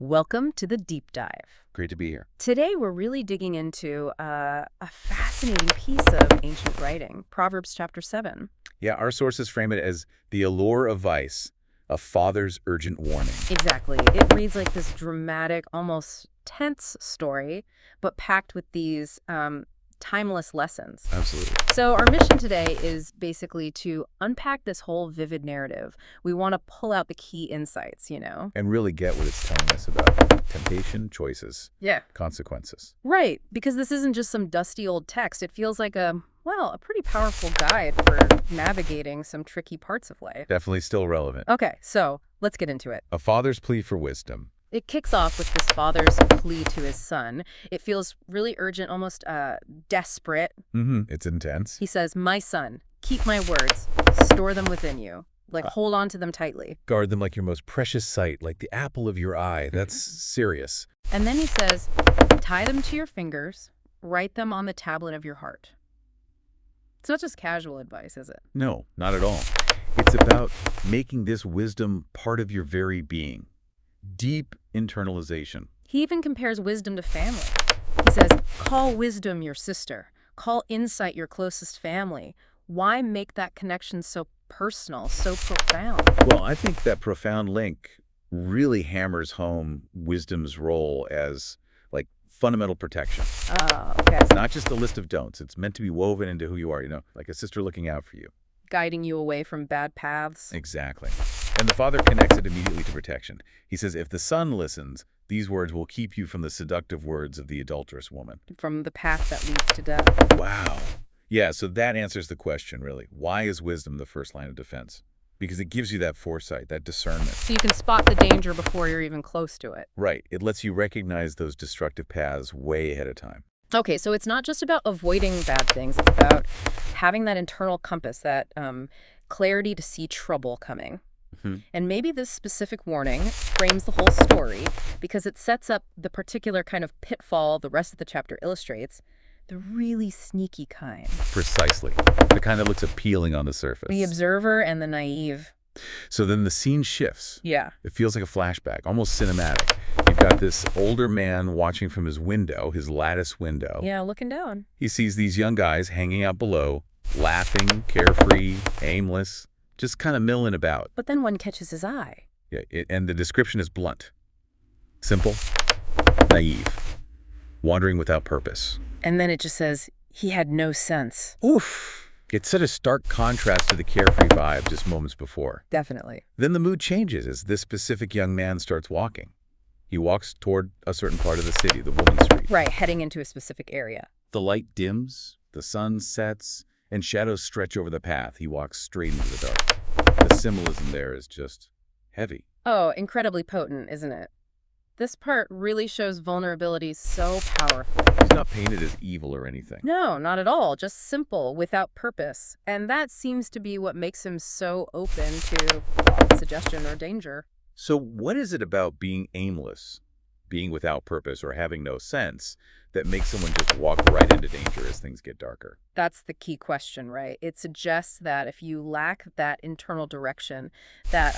Welcome to the deep dive. Great to be here. Today we're really digging into a fascinating piece of ancient writing, Proverbs chapter 7. Yeah, our sources frame it as the allure of vice, a father's urgent warning. Exactly. It reads like this dramatic, almost tense story, but packed with these timeless lessons. Absolutely. So our mission today is basically to unpack this whole vivid narrative. We want to pull out the key insights, And really get what it's telling us about temptation, choices, Yeah. consequences. Right, because this isn't just some dusty old text. It feels like a pretty powerful guide for navigating some tricky parts of life. Definitely still relevant. Okay, so let's get into it. A father's plea for wisdom. It kicks off with this father's plea to his son. It feels really urgent, almost desperate. It's intense. He says, "My son, keep my words, store them within you. Like, hold on to them tightly." Guard them like your most precious sight, like the apple of your eye. That's serious. And then he says, "Tie them to your fingers, write them on the tablet of your heart." It's not just casual advice, is it? No, not at all. It's about making this wisdom part of your very being. Deep internalization. He even compares wisdom to family. He says, call wisdom your sister. Call insight your closest family. Why make that connection so personal, so profound? Well, I think that profound link really hammers home wisdom's role as, like, fundamental protection. Oh, okay. It's not just a list of don'ts. It's meant to be woven into who you are, like a sister looking out for you. Guiding you away from bad paths. Exactly. And the father connects it immediately to protection. He says, if the son listens, these words will keep you from the seductive words of the adulterous woman. From the path that leads to death. Wow. Yeah, so that answers the question, really. Why is wisdom the first line of defense? Because it gives you that foresight, that discernment. So you can spot the danger before you're even close to it. Right. It lets you recognize those destructive paths way ahead of time. Okay, so it's not just about avoiding bad things. It's about having that internal compass, that clarity to see trouble coming. And maybe this specific warning frames the whole story because it sets up the particular kind of pitfall the rest of the chapter illustrates, the really sneaky kind. Precisely. The kind that looks appealing on the surface. The observer and the naive. So then the scene shifts. Yeah. It feels like a flashback, almost cinematic. You've got this older man watching from his window, his lattice window. Yeah, looking down. He sees these young guys hanging out below, laughing, carefree, aimless, just kind of milling about. But then one catches his eye. Yeah, and the description is blunt. Simple, naive, wandering without purpose. And then it just says, he had no sense. Oof. It's such a stark contrast to the carefree vibe just moments before. Definitely. Then the mood changes as this specific young man starts walking. He walks toward a certain part of the city, the Woman's Street. Right, heading into a specific area. The light dims, the sun sets, and shadows stretch over the path. He walks straight into the dark. The symbolism there is just heavy. Oh, incredibly potent, isn't it? This part really shows vulnerability so powerfully. He's not painted as evil or anything. No, not at all. Just simple, without purpose. And that seems to be what makes him so open to suggestion or danger. So what is it about being aimless, being without purpose, or having no sense that makes someone just walk right into danger as things get darker? That's the key question, right? It suggests that if you lack that internal direction, that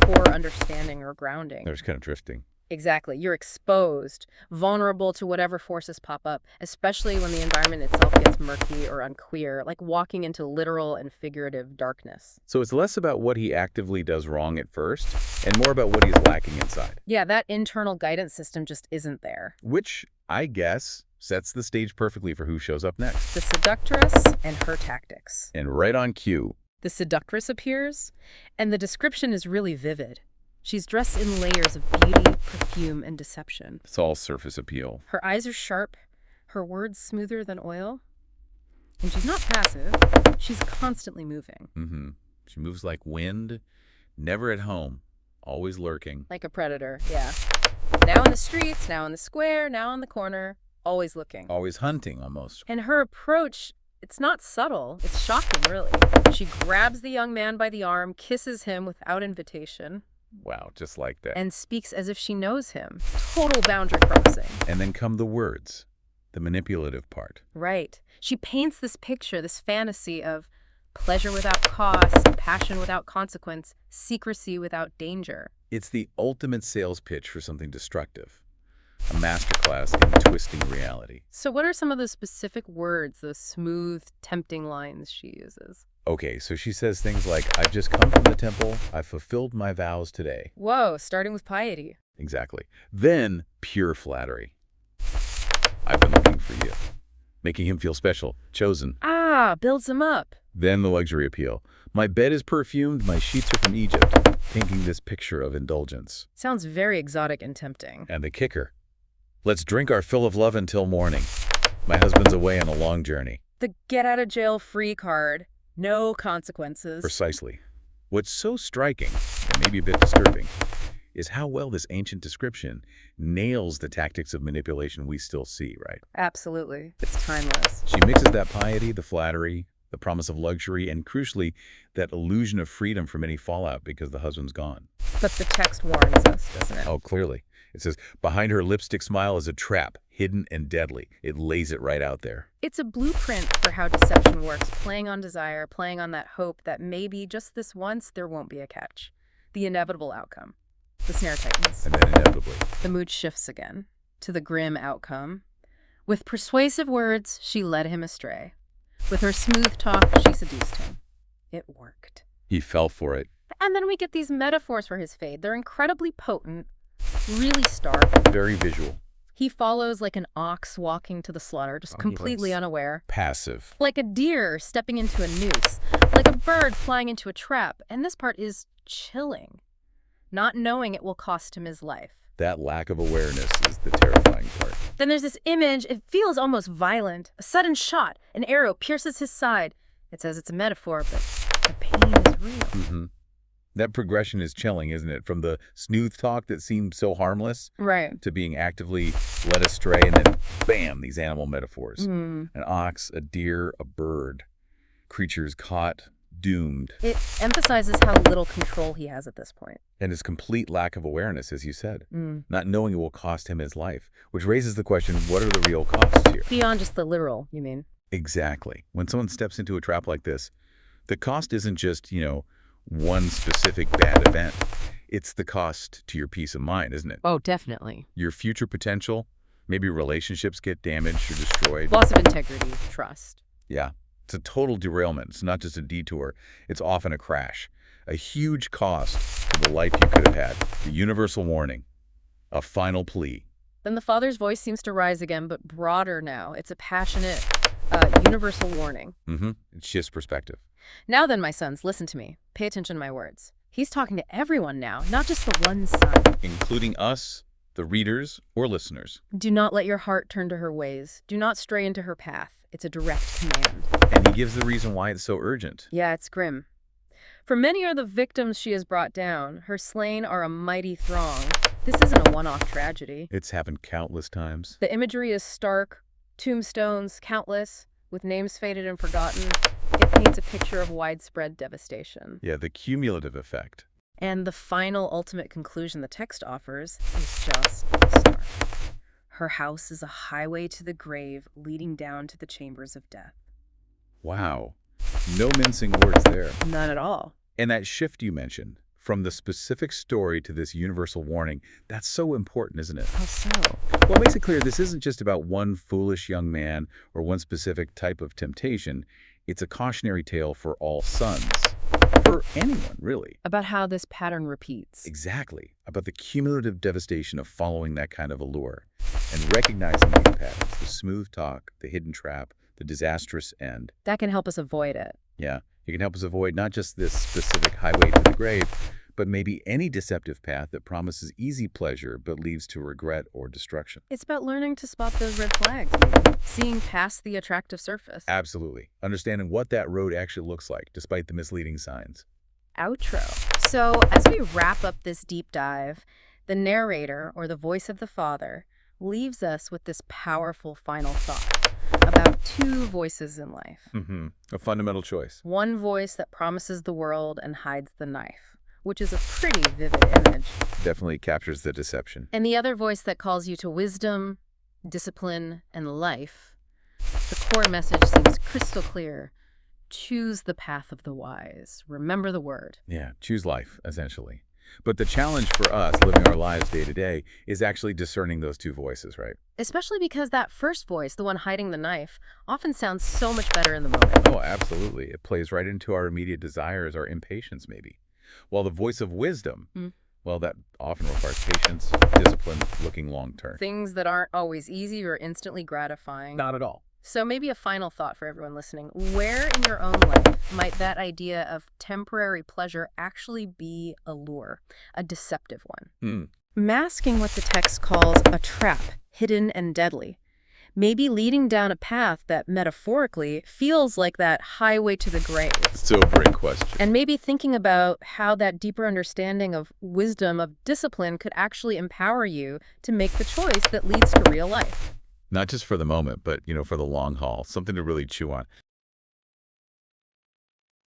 core understanding or grounding. They're just kind of drifting. Exactly. You're exposed, vulnerable to whatever forces pop up, especially when the environment itself gets murky or unclear, like walking into literal and figurative darkness. So it's less about what he actively does wrong at first and more about what he's lacking inside. Yeah, that internal guidance system just isn't there. Which, I guess, sets the stage perfectly for who shows up next. The seductress and her tactics. And right on cue. The seductress appears, and the description is really vivid. She's dressed in layers of beauty, perfume, and deception. It's all surface appeal. Her eyes are sharp, her words smoother than oil. And she's not passive. She's constantly moving. She moves like wind, never at home, always lurking. Like a predator, yeah. Now in the streets, now in the square, now in the corner, always looking. Always hunting, almost. And her approach, it's not subtle. It's shocking, really. She grabs the young man by the arm, kisses him without invitation. Wow, just like that. And speaks as if she knows him. Total boundary crossing. And then come the words, the manipulative part. Right. She paints this picture, this fantasy of pleasure without cost, passion without consequence, secrecy without danger. It's the ultimate sales pitch for something destructive. A masterclass in twisting reality. So what are some of the specific words, the smooth, tempting lines she uses? Okay, so she says things like, I've just come from the temple, I've fulfilled my vows today. Whoa, starting with piety. Exactly. Then, pure flattery. I've been looking for you. Making him feel special, chosen. Ah, builds him up. Then the luxury appeal. My bed is perfumed, my sheets are from Egypt. Painting this picture of indulgence. Sounds very exotic and tempting. And the kicker. Let's drink our fill of love until morning. My husband's away on a long journey. The get-out-of-jail-free card. No consequences. Precisely. What's so striking, and maybe a bit disturbing, is how well this ancient description nails the tactics of manipulation we still see, right? Absolutely. It's timeless. She mixes that piety, the flattery, the promise of luxury, and crucially, that illusion of freedom from any fallout because the husband's gone. But the text warns us, doesn't it? Oh, clearly. It says, behind her lipstick smile is a trap, hidden and deadly. It lays it right out there. It's a blueprint for how deception works, playing on desire, playing on that hope that maybe just this once there won't be a catch. The inevitable outcome. The snare tightens. And then inevitably. The mood shifts again to the grim outcome. With persuasive words, she led him astray. With her smooth talk, she seduced him. It worked. He fell for it. And then we get these metaphors for his fate. They're incredibly potent, really stark. Very visual. He follows like an ox walking to the slaughter, just completely unaware. Passive. Like a deer stepping into a noose. Like a bird flying into a trap. And this part is chilling. Not knowing it will cost him his life. That lack of awareness is the terrifying part. Then there's this image. It feels almost violent. A sudden shot. An arrow pierces his side. It says it's a metaphor, but the pain is real. That progression is chilling, isn't it? From the smooth talk that seemed so harmless Right. to being actively led astray, and then, bam, these animal metaphors. An ox, a deer, a bird. Creatures caught, doomed. It emphasizes how little control he has at this point. And his complete lack of awareness, as you said. Not knowing it will cost him his life. Which raises the question, what are the real costs here? Beyond just the literal, you mean? Exactly. When someone steps into a trap like this, the cost isn't just, one specific bad event. It's the cost to your peace of mind, isn't it? Oh, definitely. Your future potential, maybe relationships get damaged or destroyed. Loss of integrity, trust. Yeah, it's a total derailment. It's not just a detour. It's often a crash. A huge cost to the life you could have had. The universal warning. A final plea. Then the father's voice seems to rise again, but broader now. It's a passionate, universal warning. It shifts perspective. Now then, my sons, listen to me. Pay attention to my words. He's talking to everyone now, not just the one son. Including us, the readers or listeners. Do not let your heart turn to her ways. Do not stray into her path. It's a direct command. And he gives the reason why it's so urgent. Yeah, it's grim. For many are the victims she has brought down. Her slain are a mighty throng. This isn't a one-off tragedy. It's happened countless times. The imagery is stark, tombstones countless, with names faded and forgotten. It paints a picture of widespread devastation. Yeah, the cumulative effect. And the final ultimate conclusion the text offers is just stark. Her house is a highway to the grave leading down to the chambers of death. Wow. No mincing words there. None at all. And that shift you mentioned, from the specific story to this universal warning, that's so important, isn't it? How so? Well, it makes it clear this isn't just about one foolish young man or one specific type of temptation. It's a cautionary tale for all sons. For anyone, really. About how this pattern repeats. Exactly. About the cumulative devastation of following that kind of allure. And recognizing these patterns, the smooth talk, the hidden trap, the disastrous end. That can help us avoid it. Yeah, it can help us avoid not just this specific highway to the grave, but maybe any deceptive path that promises easy pleasure but leads to regret or destruction. It's about learning to spot those red flags, maybe. Seeing past the attractive surface. Absolutely. Understanding what that road actually looks like, despite the misleading signs. Outro. So, as we wrap up this deep dive, the narrator, or the voice of the father, leaves us with this powerful final thought about two voices in life. A fundamental choice. One voice that promises the world and hides the knife, which is a pretty vivid image. Definitely captures the deception. And the other voice that calls you to wisdom, discipline, and life. The core message seems crystal clear. Choose the path of the wise. Remember the word. Yeah, choose life, essentially. But the challenge for us living our lives day to day is actually discerning those two voices, right? Especially because that first voice, the one hiding the knife, often sounds so much better in the moment. Oh, absolutely. It plays right into our immediate desires, our impatience, maybe. While the voice of wisdom, Mm. well, that often requires patience, discipline, looking long term. Things that aren't always easy or instantly gratifying. Not at all. So maybe a final thought for everyone listening. Where in your own life might that idea of temporary pleasure actually be a lure, a deceptive one? Hmm. Masking what the text calls a trap, hidden and deadly. Maybe leading down a path that metaphorically feels like that highway to the grave. Sobering question. And maybe thinking about how that deeper understanding of wisdom, of discipline, could actually empower you to make the choice that leads to real life. Not just for the moment, but, for the long haul. Something to really chew on.